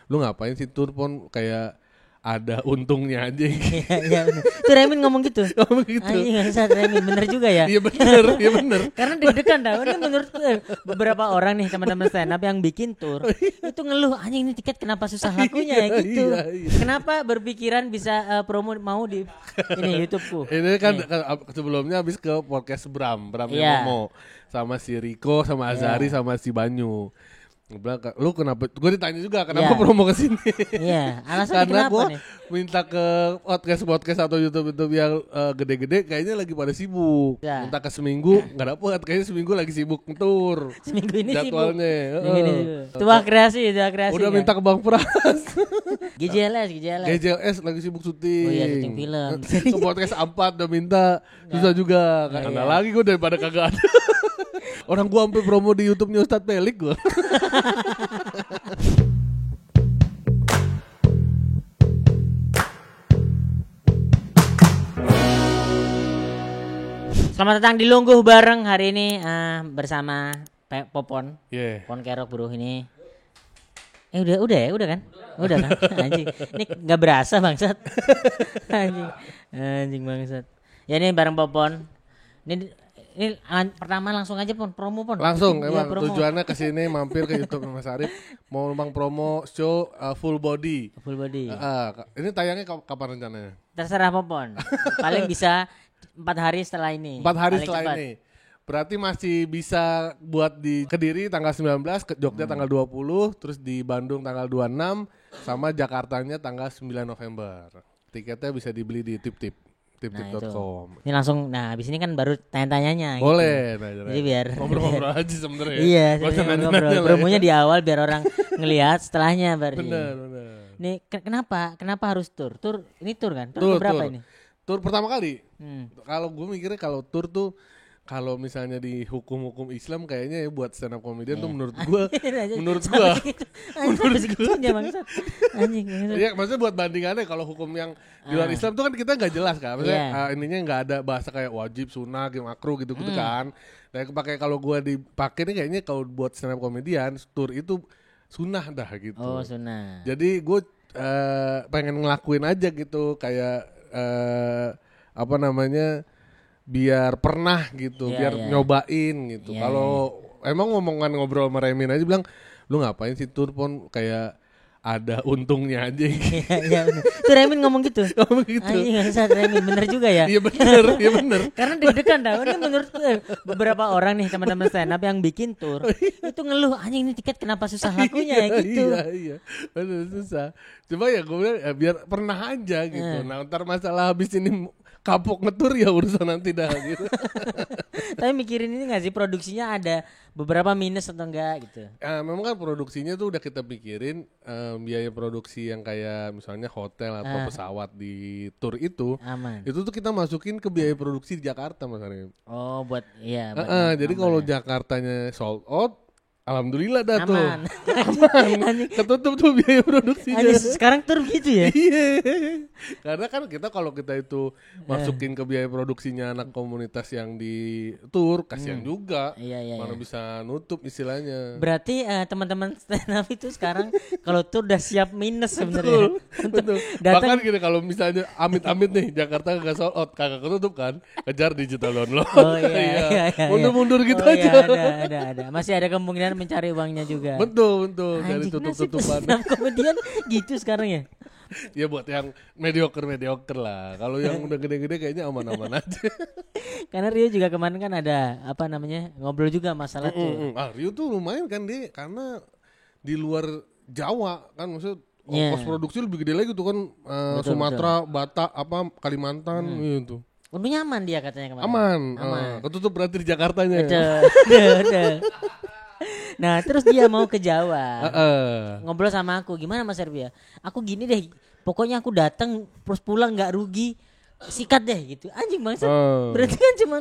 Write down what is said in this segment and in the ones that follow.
lu ngapain sih tur pon kayak ada untungnya aja. Iya bener. Tuh Remin ngomong gitu. Ngomong gitu. Anjing bangsat Remin, bener juga ya. Iya bener, iya bener. Karena deg-degan dah. Ini menurut beberapa orang nih teman-teman stand up yang bikin tour itu ngeluh, anjing ini tiket kenapa susah lakunya ya gitu. Iya. Kenapa berpikiran bisa promo mau di ini YouTubeku. Ini kan sebelumnya habis ke podcast Bram Iya. Momo sama si Riko sama Azari sama si Banyu. Gue bilang, lu kenapa? Gue ditanya juga kenapa Iya. promo kesini? Iya, alasannya Karena kenapa gue nih? minta ke podcast atau YouTube yang gede-gede kayaknya lagi pada sibuk. Ya. Minta ke seminggu nggak dapet, kayaknya seminggu lagi sibuk ngetur. Seminggu ini Jadwalnya. sibuk. Seminggu ini sibuk. Tua kreasi Udah kan? minta ke Bang Pras. GJLS. GJLS lagi sibuk syuting. Oh iya, syuting film. Ke podcast A4 udah minta, susah juga. Karena iya. lagi gue daripada kagak ada. Orang gua sampai promo di YouTube-nya Ustadz Pelik gua. Selamat datang di Lungguh bareng hari ini bersama Popon. Iya. Pon Kerok bro ini. Udah kan? Udah kan? Anjing. Ini enggak berasa bangsat. Anjing bangsat. Ya ini bareng Popon. Ini pertama langsung aja Pon, promo Pon. Langsung Iya, emang promo. tujuannya kesini mampir ke YouTube Mas Arif mau memang promo show full body. Full body. Ini tayangnya kapan rencananya? Terserah Popon. Paling bisa 4 hari setelah ini. 4 hari Paling setelah cepat. ini. Berarti masih bisa buat di Kediri tanggal 19, ke Jogja tanggal 20, terus di Bandung tanggal 26, sama Jakartanya tanggal 9 November. Tiketnya bisa dibeli di tiptip.com. Ini langsung, habis ini kan baru tanya-tanyanya. Boleh. Gitu. Nah, Jadi biar ngobrol-ngobrol aja sebenarnya. Iya, Nggak usah sebenarnya nanya-nanya ngobrol. lah ya. Promonya di awal biar orang ngelihat, setelahnya baru. Bener. Nih kenapa harus tur? Ini tur kan? Tur berapa ini? Tur pertama kali. Kalau Gue mikirnya kalau tur tuh kalau misalnya di hukum-hukum Islam kayaknya ya buat stand up comedian tuh menurut gua Anjing. ya maksudnya buat bandingannya kalau hukum yang di luar Islam tuh kan kita nggak jelas kan maksudnya ininya nggak ada bahasa kayak wajib sunnah makruh gitu kan. Dan pakai kalau gua dipakai nih kayaknya kalau buat stand up comedian tur itu sunnah dah gitu. Oh, sunnah. Jadi gue pengen ngelakuin aja gitu kayak apa namanya biar pernah gitu, biar nyobain gitu. Kalau emang ngobrol sama Remin aja bilang, lu ngapain sih tur pon kayak ada untungnya aja. Iya bener. Tuh Remin ngomong gitu. Anjing bangsat Remin, bener juga ya. Iya bener. Karena deg-degan dah. Ini menurut beberapa orang nih teman-teman stand up yang bikin tour itu ngeluh, anjing ini tiket kenapa susah lakunya ya gitu. Iya, bener susah. Coba ya gue bilang biar pernah aja gitu. Nah ntar masalah habis ini kapok ngetur ya urusan nanti dah gitu. Tapi mikirin ini gak sih produksinya ada beberapa minus atau enggak gitu? Memang kan produksinya tuh udah kita pikirin biaya produksi yang kayak misalnya hotel atau pesawat di tour itu aman. Itu tuh kita masukin ke biaya produksi di Jakarta Mas Arif. Oh buat iya. Jadi kalau Jakartanya sold out, alhamdulillah dah tuh. Aman. Ketutup tuh biaya produksinya. Sekarang tour gitu ya? Iya. Karena kan kalau kita itu masukin ke biaya produksinya anak komunitas yang di tour, kasihan juga. Iya. Mana bisa nutup istilahnya. Berarti teman-teman stand up itu sekarang kalau tour udah siap minus sebenarnya. Betul. Bahkan gini kalau misalnya amit-amit nih Jakarta kagak sold out, kagak ketutup kan, kejar digital download. Oh iya. Mundur-mundur gitu Iya, aja. ada. Masih ada kemungkinan mencari uangnya juga. Betul. Dari tutup-tutupan. Kemudian gitu sekarang ya. Ya buat yang mediocre lah. Kalau yang udah gede-gede kayaknya aman-aman aja. Karena Rio juga kemarin kan ada ngobrol juga masalah tuh. Rio tuh lumayan kan dia karena di luar Jawa kan maksudnya ongkos produksi lebih gede lagi tuh kan Sumatera, Batak, Kalimantan gitu. Untungnya aman dia katanya kemarin. Aman. Ketutup berarti di Jakartanya. Betul. Nah terus dia mau ke Jawa ngobrol sama aku, gimana Mas Herbia? Aku gini deh, pokoknya aku datang terus pulang nggak rugi, sikat deh gitu. Anjing bangsa, berarti kan cuma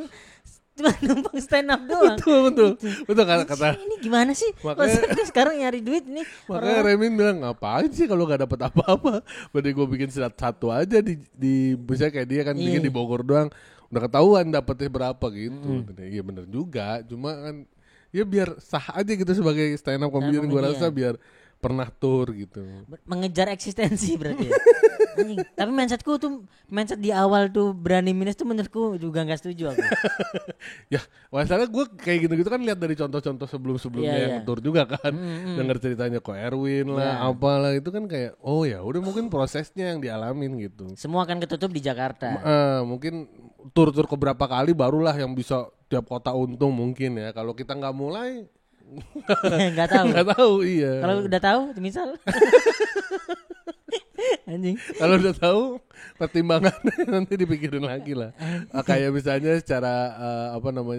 numpang stand up doang. Betul kata. Ini gimana sih? Maksudnya sekarang nyari duit nih. Makanya Remin bilang ngapain sih kalau nggak dapet apa-apa? Berarti gue bikin satu aja di bisa kayak dia kan bikin di Bogor doang, udah ketahuan dapetnya berapa gitu. Iya bener juga, cuma kan ya biar sah aja gitu sebagai stand up comedian gue rasa biar pernah tour gitu. Mengejar eksistensi berarti ya. Anjing. Tapi mindset di awal tuh berani minus tuh menurutku juga nggak setuju aku. Ya, masalahnya gue kayak gitu-gitu kan lihat dari contoh-contoh sebelumnya yang tour juga kan. Dengar ceritanya Ko Erwin lah, apalah itu kan kayak oh ya udah mungkin prosesnya yang dialamin gitu. Semua akan ketutup di Jakarta. Mungkin tur-tur ke berapa kali barulah yang bisa tiap kota untung mungkin ya. Kalau kita nggak mulai nggak tahu iya. Kalau udah tahu misal anjing. Kalau udah tahu pertimbangannya nanti dipikirin lagi lah. Kayak misalnya secara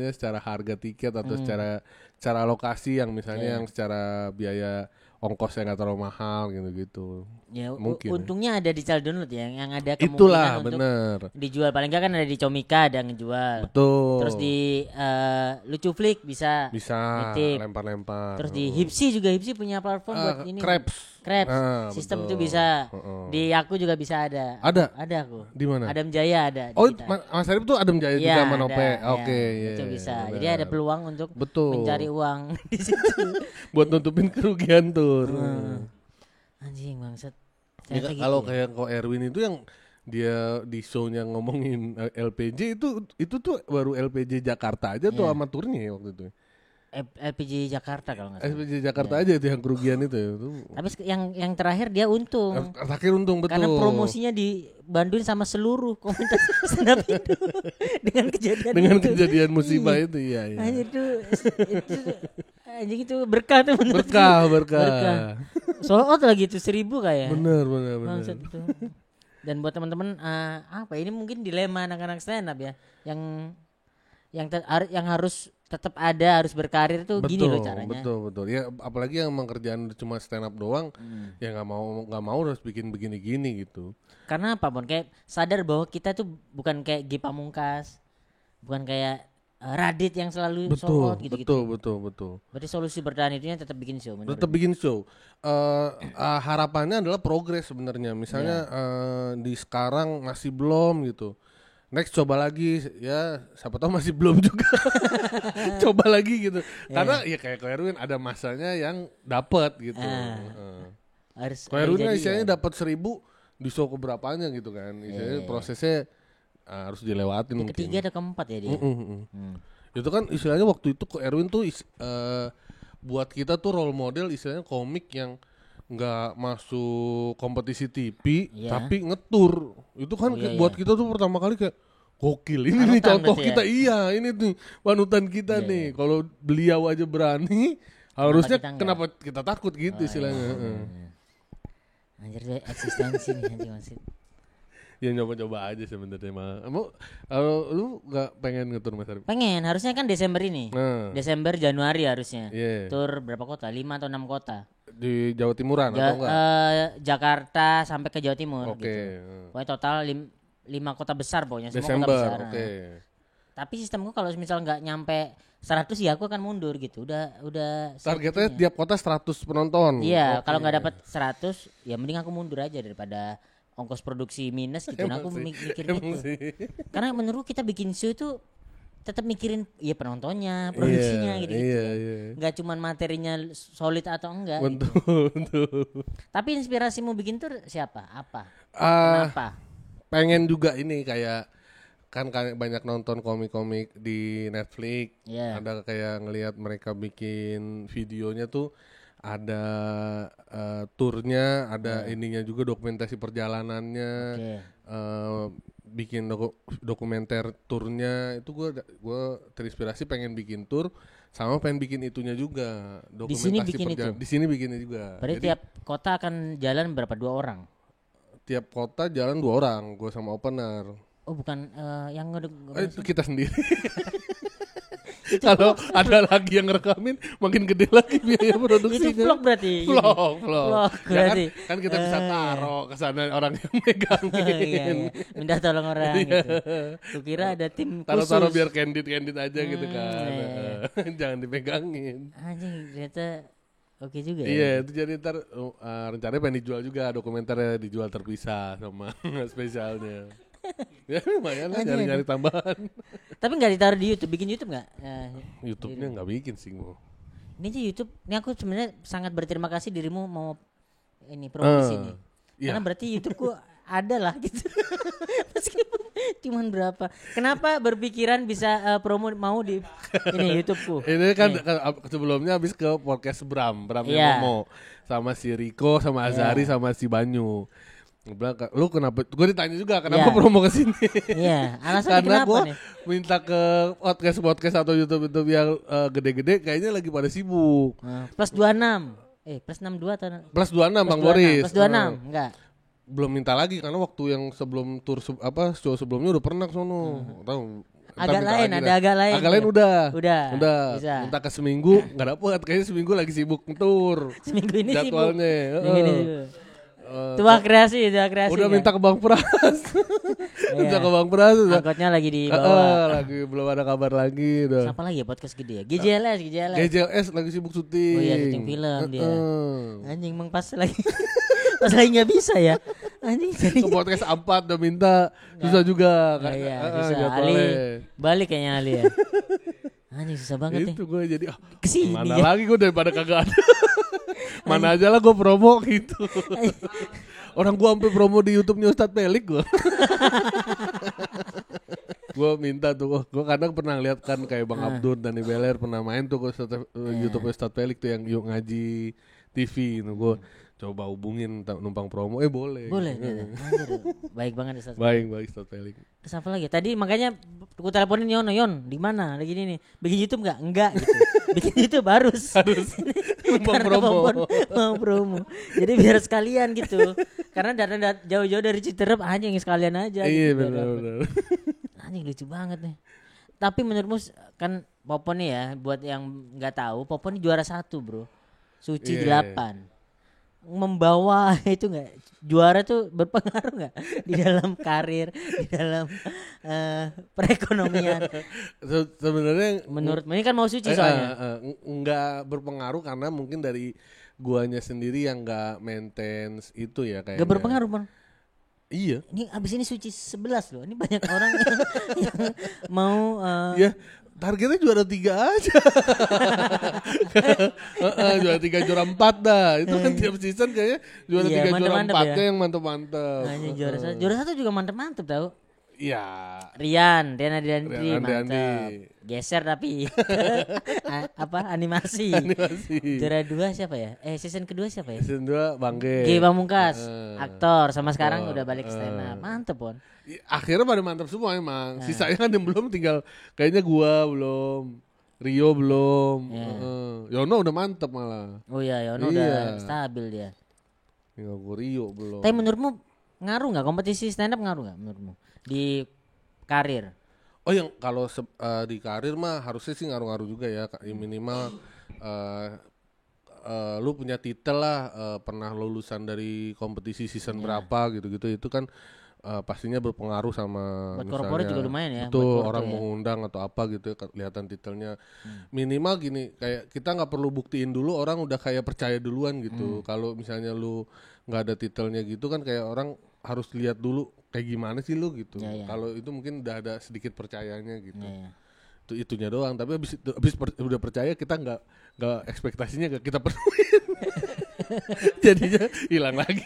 secara harga tiket atau secara lokasi yang misalnya yang secara biaya ongkosnya nggak terlalu mahal gitu-gitu. Ya, mungkin. Untungnya ada di Child Download ya, yang ada kemungkinan itulah, untuk bener. dijual. Paling nggak kan ada di Comika ada ngejual. Betul. Terus di Lucu Flick bisa nitip. Lempar-lempar. Terus di Hipsi punya platform buat ini. Crepes. Sistem betul. itu bisa. Di aku juga bisa ada. Ada aku. Di mana? Adam Jaya ada. Oh, Mas Arif tuh Adam Jaya juga sama Nope. Oke, itu bisa. Bener. Jadi ada peluang untuk mencari uang di situ. Buat nutupin kerugian tur. Anjing bangsat. Ya, kalau kayak Ko Erwin itu yang dia di show-nya ngomongin LPG itu tuh baru LPG Jakarta aja tuh sama turnya waktu itu. LPG Jakarta kalau nggak salah. LPG Jakarta aja itu yang kerugian itu ya. Tapi yang terakhir dia untung. Terakhir untung betul. Karena promosinya dibantuin sama seluruh komunitas stand up itu dengan kejadian musibah itu iya. Anjing itu berkah tuh menurut berkah. Sold out lagi tuh 1,000 kayak. Bener. Dan buat teman-teman ini mungkin dilema anak-anak stand up ya, yang harus tetap ada, harus berkarir tuh gini loh caranya. Betul. Ya apalagi yang emang kerjaan cuma stand up doang, ya nggak mau harus bikin begini-gini gitu. Karena apa, Bon? Kayak sadar bahwa kita tuh bukan kayak Ge Pamungkas, bukan kayak Radit yang selalu sold out gitu-gitu. Betul. Berarti solusi bertahan itu tetap bikin show. Tetap bikin show. Harapannya adalah progres sebenarnya. Misalnya di sekarang masih belum gitu. Next coba lagi ya, siapa tahu masih belum juga. Coba lagi gitu. Karena ya kayak Ko Erwin ada masanya yang dapat gitu. Ko Erwin istilahnya dapat 1,000 di show keberapanya gitu kan. Istilahnya prosesnya harus dilewatin. Di ketiga ada keempat ya dia. Itu kan istilahnya waktu itu Ko Erwin tuh buat kita tuh role model istilahnya komik yang nggak masuk kompetisi TV tapi ngetur. Itu kan buat kita tuh pertama kali kayak gokil. Ini nih contoh kita ini nih panutan kita nih. Kalau beliau aja berani, harusnya kenapa kita takut gitu istilahnya. Anjir dia eksistensi nih anjing masih. Ya nyoba-nyoba aja sebenarnya mah. Kalau lu nggak pengen ngetur Mas Arif? Pengen, harusnya kan Desember ini. Desember Januari harusnya. Tur berapa kota? 5 atau 6 kota. Di Jawa Timuran atau enggak? Jakarta sampai ke Jawa Timur gitu. Pokoknya total 5 kota besar pokoknya, semua Desember, kota besar. Tapi sistemku kalau misal nggak nyampe 100 ya aku akan mundur gitu. Udah targetnya tiap kota 100 penonton. Iya, kalau nggak dapat 100 ya mending aku mundur aja daripada ongkos produksi minus gitu. Nah, aku mikir gitu. Karena menurut kita bikin show itu tetap mikirin penontonnya, produksinya gitu. Enggak cuman materinya solid atau enggak. Betul. Tapi inspirasimu bikin tur siapa? Apa? Kenapa? Pengen juga ini kayak kan banyak nonton komik-komik di Netflix. Ada kayak ngelihat mereka bikin videonya tuh ada turnya, ada ininya juga dokumentasi perjalanannya, bikin dokumenter turnya. Itu gue terinspirasi pengen bikin tur, sama pengen bikin itunya juga. Di sini bikin itu. Di sini bikinnya juga. Berarti tiap kota akan jalan berapa? 2 orang? Tiap kota jalan 2 orang, gue sama opener. Oh bukan yang itu kita sendiri. Kalau ada lagi yang ngerekamin makin gede lagi biaya produksinya. Itu vlog berarti. Vlog berarti. Ya kan kita bisa taruh ke sana orang yang megangin. Minta tolong orang gitu. Kukira ada tim khusus. Taruh biar candid aja gitu kan. Jangan dipegangin. Anjing ternyata oke juga ya. Iya, itu jadi ntar rencananya pengen dijual juga, dokumenternya dijual terpisah sama spesialnya. Ya lumayan lah nyari tambahan. Tapi nggak ditaruh di YouTube, bikin YouTube nggak? YouTube-nya nggak bikin sih mau. Ini aja YouTube, ini aku sebenarnya sangat berterima kasih dirimu mau ini promo di sini. Karena berarti YouTubeku ada lah gitu. Meskipun cuman berapa. Kenapa berpikiran bisa promo mau di ini YouTubeku? Ini kan sebelumnya habis ke podcast Bram yang ngomong sama si Riko, sama Azari, sama si Banyu. Gue bilang, lu kenapa? Gue ditanya juga kenapa promo ke sini? Iya, alasannya karena gue minta ke podcast atau YouTube yang gede-gede kayaknya lagi pada sibuk. Plus 26. Plus 62 atau plus 26 Bang Boris. Plus 26, enggak. Belum minta lagi karena waktu yang sebelum tur show sebelumnya udah pernah ke sono. Tahu. Agak lain, ada agak lain. Agak lain udah. Bisa. Minta ke seminggu enggak dapet, kayaknya seminggu lagi sibuk tur. Seminggu ini jadwalnya. Seminggu ini sibuk. Tua kreasi. Udah minta ke Bang Pras. Minta ke Bang Pras. Angkotnya lagi dibawa. Lagi belum ada kabar lagi udah. Siapa lagi ya podcast gede ya? GJLS lagi sibuk syuting. Oh iya, syuting film dia. Anjing Mang pas lagi. Pas lagi enggak bisa ya. Anjing ke podcast 4 udah minta susah juga kan. Iya, susah. Ali balik kayaknya Ali ya. Anjing susah banget itu gue jadi kesini mana lagi gue daripada kagak ada. Mana aja lah gue promo gitu. Orang gue sampai promo di YouTube-nya Ustadz Pelik gue. Gue minta tuh, gue kadang pernah lihat kan kayak Bang Abdur dan Beler pernah main tuh ke YouTube Ustadz Pelik tuh yang Yuk Ngaji TV. Gue coba hubungin numpang promo, boleh. Boleh. Baik banget Ustadz. Baik Ustadz Pelik. Terus apa lagi? Tadi makanya aku teleponin Yon, di mana? Lagi nih. Bikin YouTube enggak gitu. Bikin YouTube harus. Mau promo. Jadi biar sekalian gitu. Karena datang jauh-jauh dari Citerep anjing sekalian aja. Iya gitu, benar. Anjing lucu banget nih. Tapi menurutmu kan Popon nih ya, buat yang enggak tahu, Popon ini juara 1, Bro. Suci 8. Membawa itu enggak juara tuh berpengaruh enggak di dalam karir, di dalam perekonomian? Sebenarnya menurut ini kan mau suci soalnya. Enggak berpengaruh karena mungkin dari guanya sendiri yang enggak maintenance itu ya kayaknya. Enggak berpengaruh, Bang. Iya. Ini abis ini suci 11 loh. Ini banyak orang yang mau ya targetnya juara 3 aja. Juara 3 juara 4 dah. Itu kan tiap season kayaknya juara 3 juara 4-nya yang mantep-mantep. Juara 1 juga mantep-mantep tau. Iya. Rian mantep. Geser tapi animasi. Juara 2 siapa ya? Season kedua siapa ya? Season 2 Bang G. Pamungkas, aktor sama sekarang udah balik stand up. Mantep Pon. Akhirnya pada mantap semua emang. Sisanya kan yang belum tinggal kayaknya gua belum, Rio belum, Yono udah mantep malah. Oh iya Yono udah stabil dia. Tinggal gua Rio belum. Tapi menurutmu ngaruh nggak kompetisi stand up ngaruh nggak menurutmu di karir? Oh yang kalau di karir mah harusnya sih ngaruh-ngaruh juga ya minimal lu punya titel lah, pernah lulusan dari kompetisi season berapa gitu-gitu itu kan. Pastinya berpengaruh sama buat korporat juga lumayan ya. Betul, orang mau ngundang atau apa gitu ya, kelihatan titelnya. Minimal gini, kayak kita nggak perlu buktiin dulu, orang udah kayak percaya duluan gitu. Kalau misalnya lu nggak ada titelnya gitu kan kayak orang harus lihat dulu kayak gimana sih lu gitu. Kalau itu mungkin udah ada sedikit percayanya gitu. Itu itunya doang. Tapi abis udah percaya kita nggak ekspektasinya nggak kita penuhin. Jadinya hilang lagi.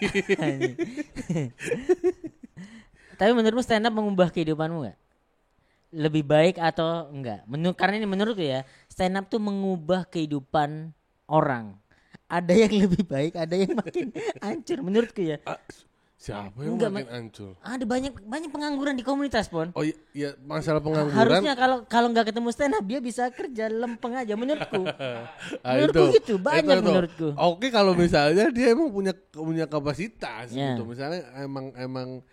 Tapi menurutmu stand up mengubah kehidupanmu gak? Lebih baik atau enggak? Karena ini menurutku ya, stand up tuh mengubah kehidupan orang. Ada yang lebih baik, ada yang makin hancur menurutku ya. Siapa yang makin hancur? Ada banyak pengangguran di komunitas Pon. Oh iya masalah pengangguran. Harusnya kalau nggak ketemu stand up dia bisa kerja lempeng aja menurutku. Menurutku gitu banyak menurutku. Oke kalau misalnya dia emang punya kapasitas gitu. Misalnya emang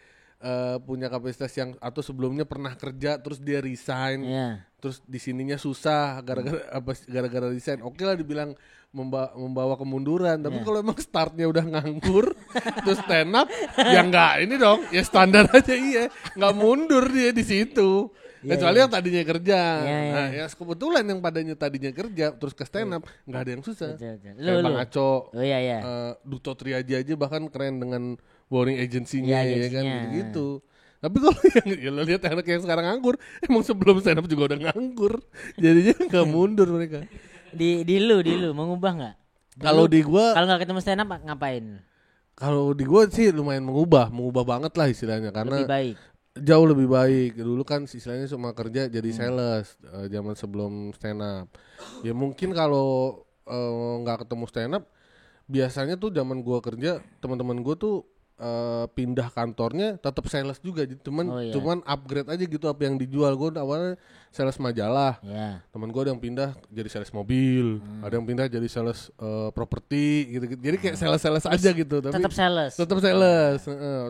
punya kapasitas yang atau sebelumnya pernah kerja terus dia resign, terus di sininya susah gara-gara resign. Oke lah dibilang membawa kemunduran, tapi kalau emang startnya udah nganggur terus stand up ya enggak ini dong, ya standar aja nggak mundur dia di situ. Kecuali yang tadinya kerja. Nah, ya kebetulan yang tadinya kerja terus ke stand up nggak ada yang susah. Kayak Bang Aco, Duto Triaji aja bahkan keren dengan boring agency-nya ya kan gitu. Tapi kalau yang lo lihat anak yang sekarang nganggur, emang sebelum stand up juga udah nganggur. Jadinya nggak mundur mereka. Di lu mengubah nggak? Kalau di gua, kalau nggak ketemu stand up ngapain? Kalau di gua sih lumayan mengubah banget lah istilahnya karena Lebih baik. jauh lebih baik. Dulu kan istilahnya cuma kerja jadi sales zaman sebelum stand up. Ya mungkin kalau nggak ketemu stand up, biasanya tuh zaman gua kerja teman-teman gua tuh pindah kantornya tetap sales juga, cuman upgrade aja gitu apa yang dijual. Gua awalnya sales majalah, teman gua ada yang pindah jadi sales mobil, ada yang pindah jadi sales properti gitu. Jadi kayak sales aja gitu, tapi tetap sales.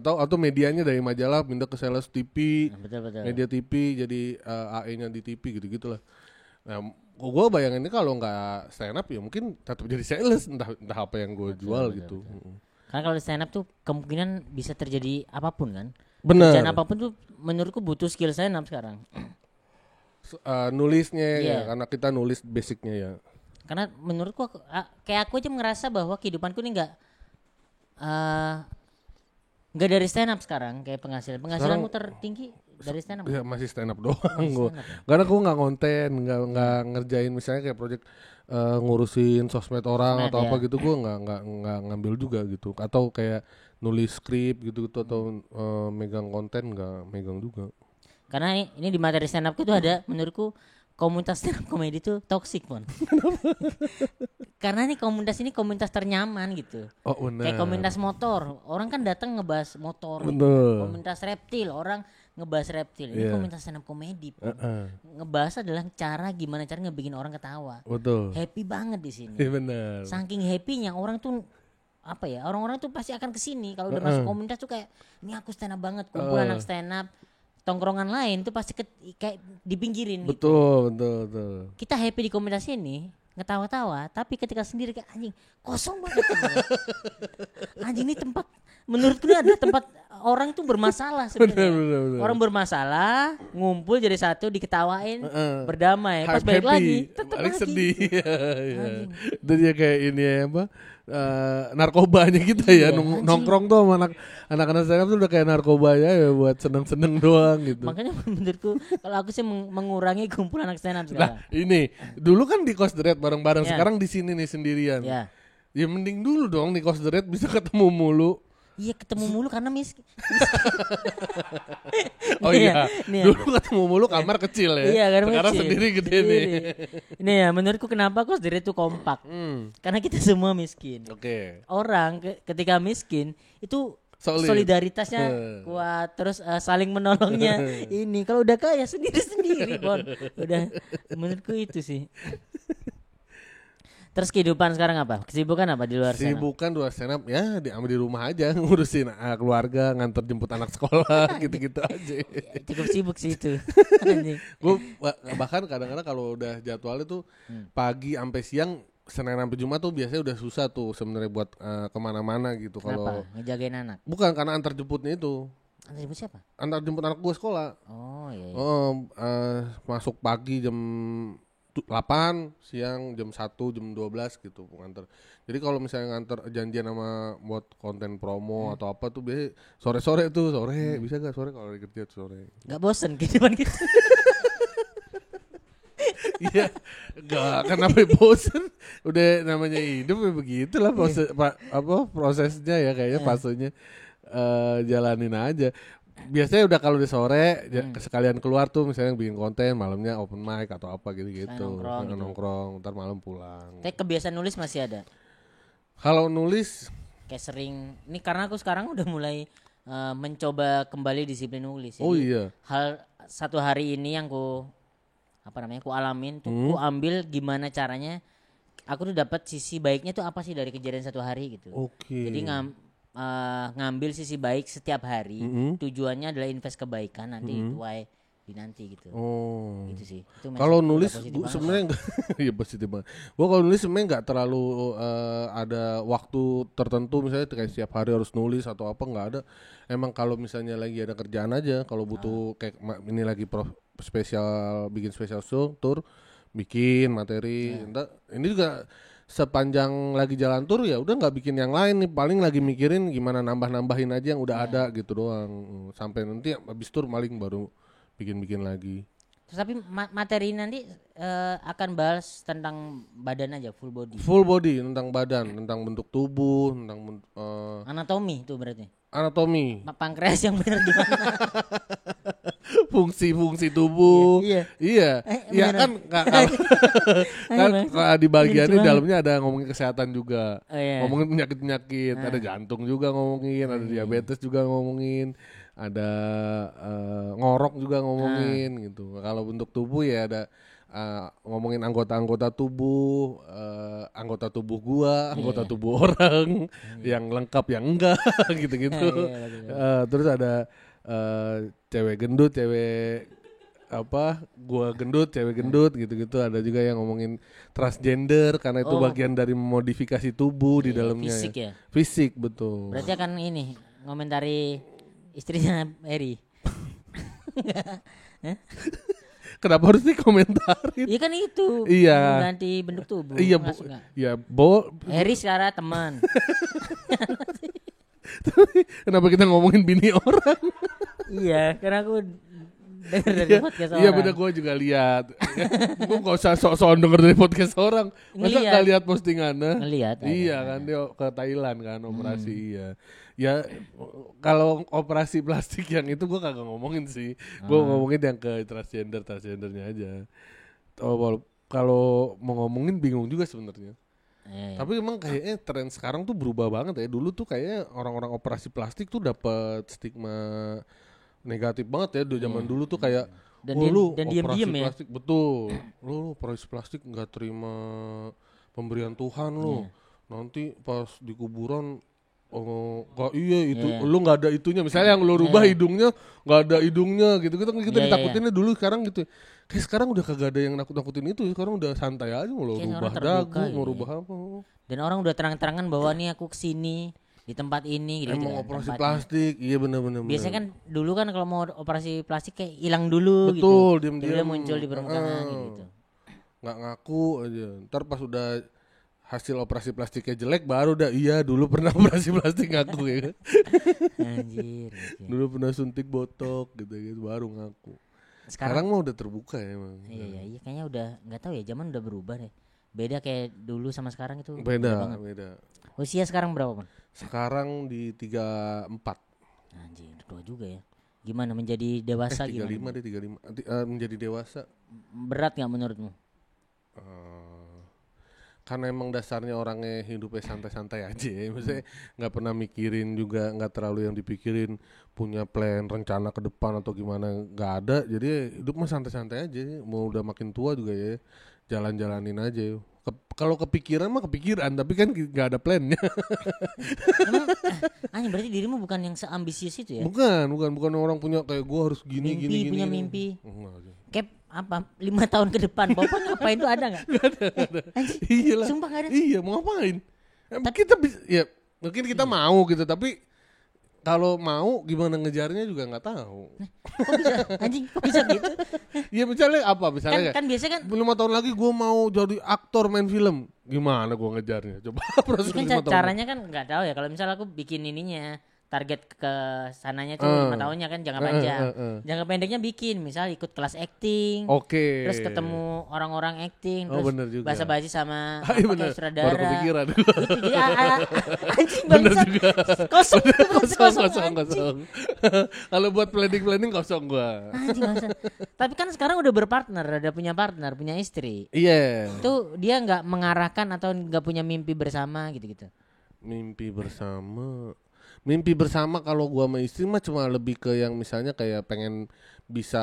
Atau medianya dari majalah pindah ke sales TV, media TV jadi AE-nya di TV gitu gitulah. Nah, gue bayanginnya kalau nggak stand up ya mungkin tetap jadi sales, entah apa yang gue jual gitu. Karena kalau stand up tuh kemungkinan bisa terjadi apapun kan. Bener. Kerjaan apapun tuh menurutku butuh skill stand up sekarang. Nulisnya ya, karena kita nulis basicnya ya. Karena menurutku kayak aku aja ngerasa bahwa kehidupanku ini nggak dari stand up sekarang. Kayak penghasilanmu tertinggi dari stand up. Ya masih stand up doang gue. Karena gue nggak konten, nggak ngerjain misalnya kayak project ngurusin sosmed orang atau apa gitu. Gue nggak ngambil juga gitu. Atau kayak nulis skrip gitu atau megang konten nggak megang juga. Karena ini di materi stand up itu ada menurutku komunitas stand up komedi itu toksik Pon. Karena nih komunitas ini komunitas ternyaman gitu. Oh benar. Kayak komunitas motor, orang kan datang ngebahas motor. Komunitas reptil, orang ngebahas reptil. Ini komunitas stand up komedi. Ngebahas adalah gimana cara ngebikin orang ketawa. Betul. Happy banget di sini. Iya benar. Saking happynya orang tuh orang-orang tuh pasti akan kesini kalau udah masuk komunitas tuh kayak ini aku stand up banget, kumpulan anak stand up. Tongkrongan lain tuh pasti kayak dipinggirin. Betul. Kita happy di komunitas ini, ngetawa-tawa, tapi ketika sendiri kayak anjing kosong banget. Anjing ini tempat menurutku ini adalah tempat orang tuh bermasalah sebenarnya. Bener. Orang bermasalah, ngumpul jadi satu, diketawain, berdamai. Pas balik lagi, tetap lagi sedih. Itu dia kayak ini ya apa? Narkobanya kita ya nongkrong tuh sama anak-anak stand up tuh udah kayak narkoba ya buat seneng-seneng doang gitu. Makanya menurutku kalau aku sih mengurangi kumpulan anak stand up sekarang. Nah ini dulu kan di Kos The Red bareng-bareng, sekarang di sini nih sendirian. Ya mending dulu dong di Kos The Red bisa ketemu mulu. Iya ketemu mulu karena miskin. Oh iya, dulu ketemu mulu kamar kecil ya. Iya, sekarang kecil. Sendiri gede nih. Ini ya menurutku kenapa Kos The Red itu kompak. Karena kita semua miskin. Orang ketika miskin itu solidaritasnya kuat, terus saling menolongnya. Ini kalau udah kaya sendiri-sendiri, Bon. Udah menurutku itu sih. Terus kehidupan sekarang apa? Kesibukan apa di luar sana? Kesibukan luar sana ya di rumah aja ngurusin keluarga, nganter jemput anak sekolah gitu-gitu aja. Cukup sibuk sih itu. Gue bahkan kadang-kadang kalau udah jadwalnya tuh pagi sampai siang, Senin sampai Jumat tuh biasanya udah susah tuh sebenarnya buat kemana-mana gitu. Kenapa? Ngejagain anak? Bukan, karena antar jemputnya itu. Antar jemput siapa? Antar jemput anak gue sekolah. Oh iya. Masuk pagi jam 8, siang jam 1, jam 12 gitu nganter. Jadi kalau misalnya nganter janjian sama buat konten promo atau apa tuh biasanya sore-sore tuh, bisa gak sore kalau lagi kerja sore. Gak bosen kehidupan gitu. Iya, gak kenapa bosen. Udah namanya hidup ya begitulah prosesnya ya kayaknya fasenya jalanin aja. Biasanya udah kalau di sore sekalian keluar tuh misalnya bikin konten, malamnya open mic atau apa gitu. Nongkrong, ntar malam pulang. Tapi kebiasaan nulis masih ada? Kalau nulis kayak sering, ini karena aku sekarang udah mulai mencoba kembali disiplin nulis. Oh iya. Hal satu hari ini yang ku alamin tuh ku ambil gimana caranya aku tuh dapat sisi baiknya tuh apa sih dari kejadian satu hari gitu. Jadi ngambil sisi baik setiap hari, tujuannya adalah invest kebaikan nanti tuai di nanti gitu. Gitu sih. Kalau nulis sebenarnya ya positif banget. Gua kalau nulis sebenarnya nggak terlalu ada waktu tertentu misalnya kayak setiap hari harus nulis atau apa, nggak ada. Emang kalau misalnya lagi ada kerjaan aja, kalau butuh kayak ini lagi bikin spesial show tour, bikin materi. Ini juga sepanjang lagi jalan tur ya udah nggak bikin yang lain nih, paling lagi mikirin gimana nambah-nambahin aja yang udah ada gitu doang, sampai nanti habis tur paling baru bikin lagi. Terus tapi materi nanti akan bahas tentang badan aja, full body. Full body tentang badan, tentang bentuk tubuh, tentang anatomi itu berarti. Anatomi. Pankreas yang benar di mana? Fungsi-fungsi tubuh. Iya. Iya kan kan di bagian ini dalamnya ada ngomongin kesehatan juga. Ngomongin penyakit-penyakit, ada jantung juga ngomongin, ada diabetes juga ngomongin. Ada ngorok juga ngomongin gitu. Kalau bentuk tubuh ya ada ngomongin anggota-anggota tubuh, anggota tubuh gua, anggota tubuh orang, yang lengkap yang enggak gitu-gitu. Terus ada cewek gendut, cewek gua gendut, cewek gendut gitu-gitu. Ada juga yang ngomongin transgender karena itu bagian dari memodifikasi tubuh di dalamnya. Fisik ya. Fisik betul. Berarti akan ini ngomentari istrinya Eri. Kenapa harus dikomentarin? Iya kan itu. Iya. Ganti bentuk tubuh. Iya, Eri secara teman. Kenapa kita ngomongin bini orang? Iya, karena aku denger dari podcast orang. Iya bener, gue juga lihat. Gue gak usah sok-sokan denger dari podcast orang. Masa gak lihat postingannya? Ngelihat. Iya kan, dia ke Thailand kan operasi. Iya. Ya kalau operasi plastik yang itu gue kagak ngomongin sih. Gue ngomongin yang ke transgendernya aja. Kalau mau ngomongin bingung juga sebenarnya. Tapi emang kayaknya tren sekarang tuh berubah banget ya. Dulu tuh kayaknya orang-orang operasi plastik tuh dapat stigma negatif banget ya. Di zaman dulu tuh kayak lu operasi plastik, betul. Lu operasi plastik nggak terima pemberian Tuhan lu. Nanti pas di kuburan lu nggak ada itunya. Misalnya yang lu rubah hidungnya nggak ada hidungnya gitu. Kita ditakutinnya dulu, sekarang gitu. Kayak sekarang udah kagak ada yang nakut-nakutin itu. Sekarang udah santai aja mau rubah dagu, mau rubah apa. Dan orang udah terang-terangan bahwa nih aku kesini di tempat ini gitu. Emang operasi plastik, iya benar-benar. Biasanya kan dulu kan kalau mau operasi plastik kayak hilang dulu. Betul, gitu. Dia muncul di permukaan gitu. Nggak ngaku aja. Ntar pas udah hasil operasi plastiknya jelek baru iya dulu pernah operasi plastik ngaku ya. Anjir. Dulu pernah suntik botok gitu baru ngaku. Sekarang mah udah terbuka ya emang. Iya kayaknya udah nggak tahu ya, zaman udah berubah deh. Beda kayak dulu sama sekarang itu. Beda. Usia sekarang berapa, Bang? Sekarang di 34. Anjir, tua juga ya. Gimana menjadi dewasa 35 gimana? 35. Menjadi dewasa. Berat enggak menurutmu? Karena emang dasarnya orangnya hidupnya santai-santai aja ya. Maksudnya gak pernah mikirin juga, gak terlalu yang dipikirin punya plan, rencana ke depan atau gimana, gak ada. Jadi hidup mah santai-santai aja. Mau udah makin tua juga ya, jalan-jalanin aja. Kalau kepikiran mah kepikiran, tapi kan gak ada plannya. Emang, berarti dirimu bukan yang seambisius itu ya? Bukan orang punya kayak gue harus gini. Punya mimpi. Kayak apa 5 tahun ke depan Bapak ngapain tuh ada nggak? Nggak ada. Iya lah. Sumpah nggak ada. Iya mau ngapain? Kita ya mungkin kita mau gitu, tapi kalau mau gimana ngejarnya juga nggak tahu. Kok bisa anjing? Kok bisa gitu? Iya misalnya apa? Misalnya kan biasa kan 5 tahun lagi gue mau jadi aktor main film. Gimana gue ngejarnya? Coba proses kan caranya kan nggak tahu ya. Kalau misalnya aku bikin ininya target ke sananya tuh 5 tahunnya kan jangka panjang. Jangka pendeknya bikin misal ikut kelas acting. Oke. Terus ketemu orang-orang acting, terus basa-basi sama sutradara. Baru kepikiran. Itu jadi anjing banget. Kosong. Kalau buat planning kosong gua. Anjing banget. Tapi kan sekarang udah berpartner, punya istri. Iya. Itu dia enggak mengarahkan atau enggak punya mimpi bersama gitu-gitu. Mimpi bersama kalau gua sama istri mah cuma lebih ke yang misalnya kayak pengen bisa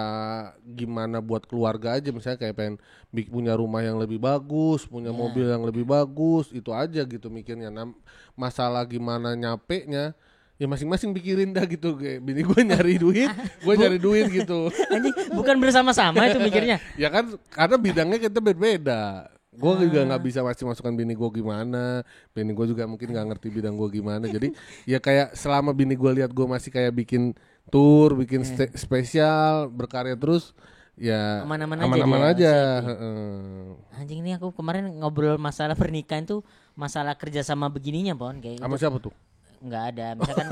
gimana buat keluarga aja, misalnya kayak pengen punya rumah yang lebih bagus, punya mobil yang lebih bagus, itu aja gitu mikirnya. Masalah gimana nyapenya ya masing-masing pikirin dah gitu. Kayak bini gue nyari duit, gue nyari duit gitu. Bukan bersama-sama itu mikirnya. Ya kan karena bidangnya kita berbeda. Gue juga nggak bisa masukan bini gue gimana, bini gue juga mungkin nggak ngerti bidang gue gimana. Jadi ya kayak selama bini gue lihat gue masih kayak bikin tour, bikin spesial, berkarya terus, ya aman-aman aja. Anjing ini aku kemarin ngobrol masalah pernikahan tuh, masalah kerja sama begininya Pon kayak. Sama siapa tuh? Nggak ada, misalkan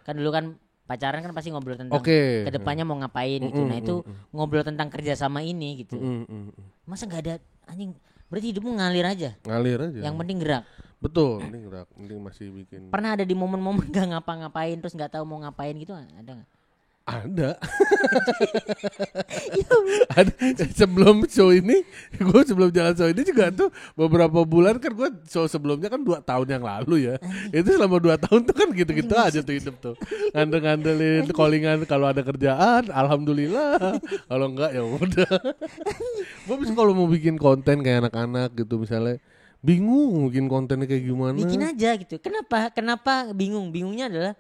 kan dulu kan pacaran kan pasti ngobrol tentang kedepannya mau ngapain gitu. Nah itu ngobrol tentang kerja sama ini gitu. Masa nggak ada anjing? Berarti hidupmu ngalir aja. Yang penting gerak. Betul, penting gerak, penting masih bikin. Pernah ada di momen-momen gak ngapa-ngapain terus nggak tahu mau ngapain gitu ada nggak? Ada. Ada. Sebelum show ini, gue sebelum jalan show ini juga tuh beberapa bulan kan gue show sebelumnya kan 2 tahun yang lalu ya. Itu selama 2 tahun tuh kan gitu-gitu aja tuh hidup tuh. Ngandel-ngandelin callingan kalau ada kerjaan, alhamdulillah. Kalau enggak ya udah. Gue bisa kalau mau bikin konten kayak anak-anak gitu misalnya. Bingung bikin kontennya kayak gimana. Bikin aja gitu. Kenapa bingung? Bingungnya adalah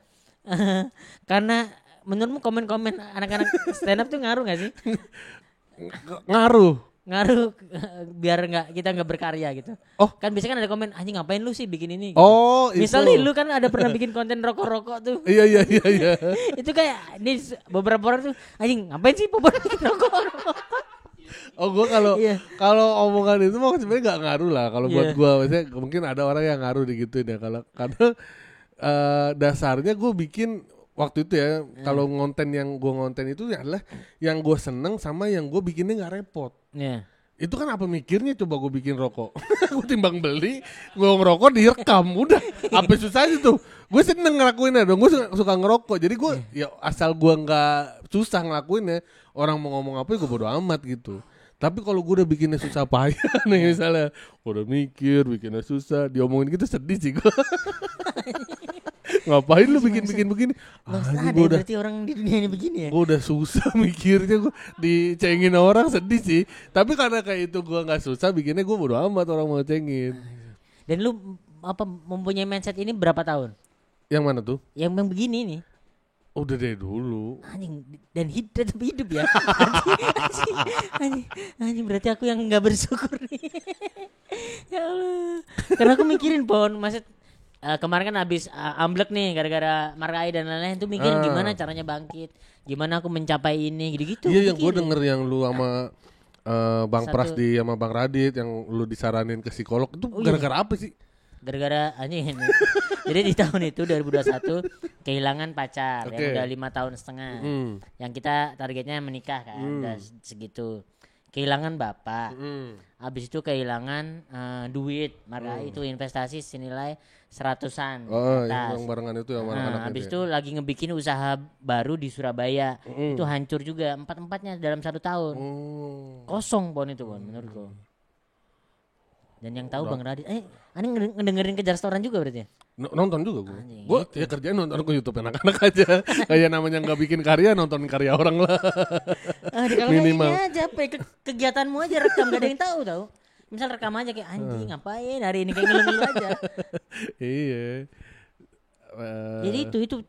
karena menurutmu komen-komen anak-anak stand up tuh ngaruh gak sih? Ngaruh biar kita nggak berkarya gitu. Oh, kan biasanya kan ada komen anjing ngapain lu sih bikin ini? Gitu. Oh, misalnya lu kan ada pernah bikin konten rokok-rokok tuh. Iya. Itu kayak ini beberapa orang tuh anjing ngapain sih Popon bikin rokok-rokok? Oh gue kalau omongan itu mah sebenarnya nggak ngaruh lah kalau buat gue, maksudnya mungkin ada orang yang ngaruh digituin ya kalau karena dasarnya gue bikin waktu itu ya kalau ngonten itu adalah yang gue seneng sama yang gue bikinnya nggak repot. Itu kan apa mikirnya coba gue bikin rokok, gue timbang beli gue ngerokok direkam udah apa susahnya tuh. Gue seneng ngelakuinnya dong, gue suka ngerokok jadi gue ya asal gue nggak susah ngelakuinnya, orang mau ngomong apa gue bodo amat gitu. Tapi kalau gue udah bikinnya susah payah nih misalnya, gue udah mikir bikinnya susah, diomongin gitu sedih sih gue. Ngapain lu bikin begini? Ada berarti orang di dunia ini begini ya. Gue udah susah mikirnya, gue dicengin orang sedih sih. Tapi karena kayak itu gue nggak susah bikinnya, gue bodo amat orang mau cengin. Dan lu mempunyai mindset ini berapa tahun? Yang mana tuh? Yang begini nih. Udah dari dulu. Anjing dan tetap hidup ya. Anjing berarti aku yang nggak bersyukur nih. Ya Allah. Karena aku mikirin Pon, maksud kemarin kan habis amblek nih gara-gara markai dan lain-lain tuh mikirin gimana caranya bangkit, gimana aku mencapai ini gitu-gitu. Iya yang gue denger yang lu sama Bang Prasdi sama Bang Radit yang lu disaranin ke psikolog itu gara-gara apa sih? Gara-gara anjing. Jadi di tahun itu 2021 kehilangan pacar yang udah 5 tahun setengah. Yang kita targetnya menikah kan, udah segitu. Kehilangan bapak. Habis itu kehilangan duit, maka itu investasi senilai 100-an. Yang barengan itu ya anak-anak. Habis itu lagi ngebikin usaha baru di Surabaya. Itu hancur juga 4-4-nya dalam 1 tahun. Kosong Bon itu Bon menurutku. Dan yang tahu Bang Radit, aneh ngedengerin Kejar Restoran juga berarti ya? Nonton juga gue ya kerjaan nonton ke YouTube anak-anak aja. Kayak namanya gak bikin karya, nonton karya orang lah. Minimal ini aja, kegiatanmu aja rekam, gak ada yang tahu. Misal rekam aja kayak anjing ngapain hari ini kayak ngeluh-ngeluh aja. Iya. Jadi itu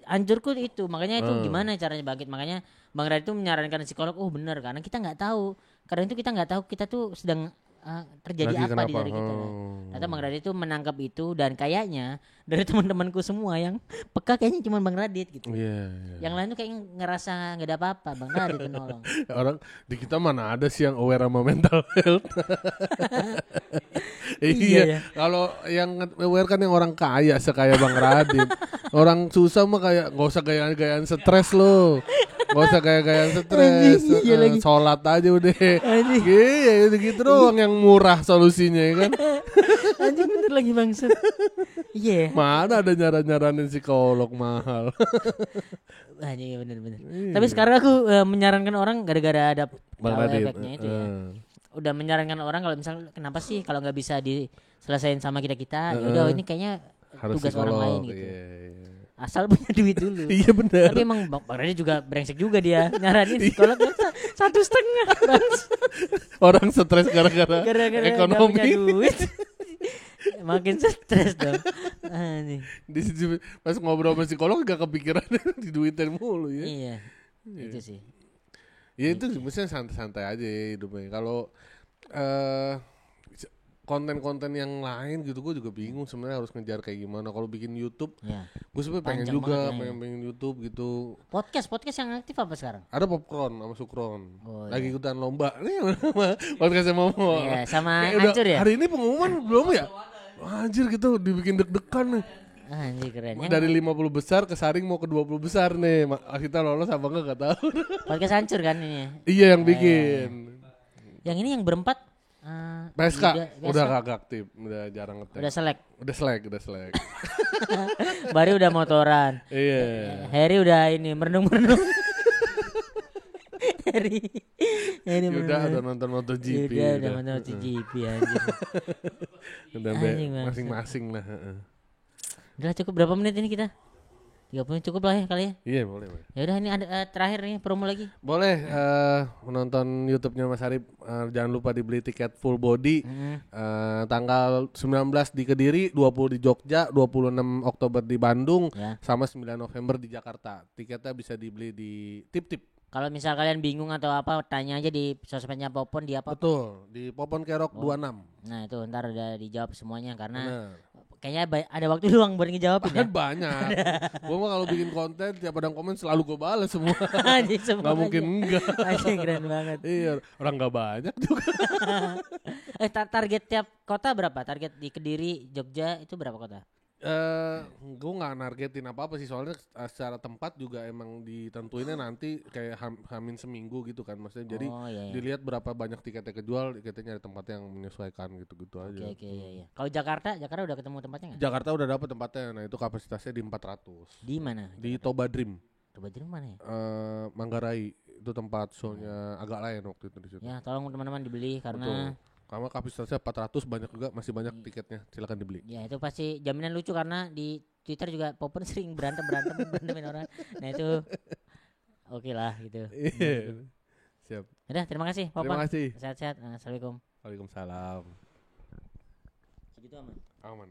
anjurku itu, makanya itu gimana caranya bangkit. Makanya Bang Radit itu menyarankan psikolog, benar karena kita gak tahu. Karena itu kita gak tahu kita tuh sedang terjadi apa di diri kita. Ternyata Bang Radit itu menangkap itu dan kayaknya dari teman-temanku semua yang peka kayaknya cuma Bang Radit gitu. Yang lain tuh kayak ngerasa nggak ada apa-apa, Bang Radit penolong. Orang di kita mana ada sih yang aware sama mental health. Iya. Kalau yang aware kan yang orang kaya sekaya Bang Radit. Orang susah mah kayak nggak usah gaya-gayaan stres lo. Gak usah gaya-gayaan stres, sholat aja udah. Iya gitu doang yang murah solusinya ya kan. Anjing bener lagi bangsat. Iya. Mana ada nyaran-nyaranin psikolog mahal. Anjing bener. Tapi sekarang aku menyarankan orang gara-gara ada efeknya itu ya. Udah menyarankan orang kalau misalnya kenapa sih kalau nggak bisa diselesain sama kita, ya udah ini kayaknya harus tugas psikolog, orang lain gitu. Asal punya duit dulu. Iya benar. Tapi emang Bang Radit juga brengsek juga dia nyaranin psikolog 1,5. Orang stres gara-gara ekonomi. Gak punya duit. Makin stres dong. Di situ pas ngobrol sama psikolog gak kepikiran diduitin mulu ya. Iya. Itu sih. Ya itu maksudnya santai-santai aja ya hidupnya. Kalau konten-konten yang lain gitu gue juga bingung sebenarnya harus ngejar kayak gimana. Kalau bikin YouTube, gue sebenarnya pengen juga pengen YouTube gitu. Podcast yang aktif apa sekarang? Ada Popcorn sama Sukron. Lagi ikutan lomba. Nih podcastnya Momo. Iya, sama Hancur ya. Hari ini pengumuman belum ya? Anjir gitu dibikin deg-degan nih. Anjir keren. Dari 50 besar kesaring mau ke 20 besar nih. Kita lolos apa enggak tahu. Podcast hancur kan ini. Iya yang bikin. Yang ini yang berempat PSK udah kagak aktif, udah jarang ngetek. Udah selek. Bari udah motoran. Iya. Harry udah ini merenung-merenung. Harry udah nonton MotoGP. Udah nonton MotoGP anjir. Udah masing-masing lah. Udah cukup berapa menit ini kita? 30 cukup lah ya kali ya. Iya boleh. Ya udah ini ada terakhir nih promo lagi. Boleh menonton YouTube-nya Mas Arif, jangan lupa dibeli tiket full body. Tanggal 19 di Kediri, 20 di Jogja, 26 Oktober di Bandung, sama 9 November di Jakarta. Tiketnya bisa dibeli di Tip-Tip. Kalau misal kalian bingung atau apa, tanya aja di sosmednya Popon, di apa? Betul, di Popon Kerok 26. Nah itu ntar udah dijawab semuanya karena kayaknya ada waktu luang buat ngejawabin ya. Banyak. Gue mah kalau bikin konten tiap ada komen selalu gue balas semua. Gak mungkin enggak. Keren banget. Iya, orang gak banyak juga. Target tiap kota berapa? Target di Kediri, Jogja itu berapa kota? Gue nggak nargetin apa sih, soalnya secara tempat juga emang ditentuinnya nanti kayak hamin seminggu gitu kan, maksudnya jadi dilihat berapa banyak tiketnya kejual, kita nyari tempat yang menyesuaikan gitu aja. Oke. Kalau Jakarta udah ketemu tempatnya nggak? Jakarta udah dapet tempatnya, nah itu kapasitasnya di 400. Di mana? Di Toba Dream. Toba Dream mana ya? Manggarai, itu tempat show-nya agak lain waktu itu di situ. Ya tolong teman-teman dibeli karena Karena kapasitasnya 400, banyak juga, masih banyak tiketnya, silakan dibeli. Ya itu pasti jaminan lucu karena di Twitter juga Popon sering berantemin orang. Nah itu oke lah gitu. Siap. Udah terima kasih Popon. Terima kasih. Sehat-sehat. Assalamualaikum. Waalaikumsalam. Segitu aman. Aman.